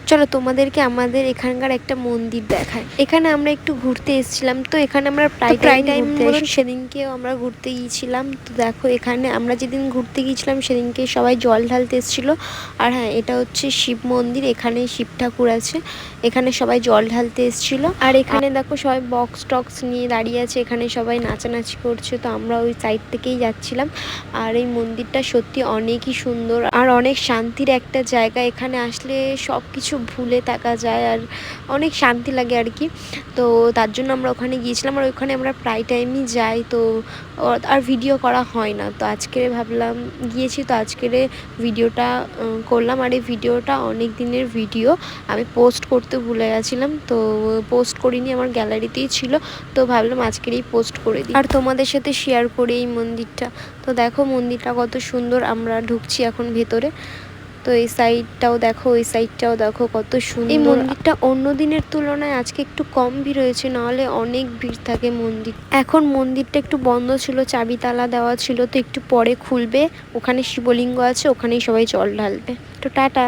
চলো তোমাদেরকে আমাদের এখানকার একটা মন্দির দেখায়। এখানে আমরা একটু ঘুরতে এসেছিলাম, তো এখানে আমরা প্রায় টাইম সেদিনকেও আমরা ঘুরতে গিয়েছিলাম। তো দেখো এখানে আমরা যেদিন ঘুরতে গিয়েছিলাম সেদিনকে সবাই জল ঢালতে এসেছিলো। আর হ্যাঁ, এটা হচ্ছে শিব মন্দির, এখানে শিব ঠাকুর আছে, এখানে সবাই জল ঢালতে এসেছিলো। আর এখানে দেখো সবাই বক্স টক্স নিয়ে দাঁড়িয়ে আছে, এখানে সবাই নাচানাচি করছে। তো আমরা ওই সাইড থেকেই যাচ্ছিলাম। আর এই মন্দিরটা সত্যি অনেকই সুন্দর আর অনেক শান্তির একটা জায়গা। এখানে আসলে সব কিছু ভুলে থাকা যায় আর অনেক শান্তি লাগে আর কি। তো তার জন্য আমরা ওখানে গিয়েছিলাম, আর ওখানে আমরা প্রায় টাইমই যাই। তো আর ভিডিও করা হয় না, তো আজকে ভাবলাম গিয়েছি তো আজকের ভিডিওটা করলাম। আর এই ভিডিওটা অনেক দিনের ভিডিও, আমি পোস্ট করতে ভুলে গেছিলাম, তো পোস্ট করিনি, আমার গ্যালারিতেই ছিল। তো ভাবলাম আজকেরই পোস্ট করে দিই আর তোমাদের সাথে শেয়ার করি এই মন্দিরটা। তো দেখো মন্দিরটা কত সুন্দর, আমরা ঢুকছি এখন ভেতরে। তো এই সাইডটাও দেখো, ওই সাইডটাও দেখো কত সুন্দর। এই মন্দিরটা অন্য দিনের তুলনায় আজকে একটু কম ভিড় হয়েছে, নাহলে অনেক ভিড় থাকে মন্দির। এখন মন্দিরটা একটু বন্ধ ছিল, চাবি তালা দেওয়া ছিল, তো একটু পরে খুলবে। ওখানে শিবলিঙ্গ আছে, ওখানেই সবাই জল ঢালবে। তো টাটা।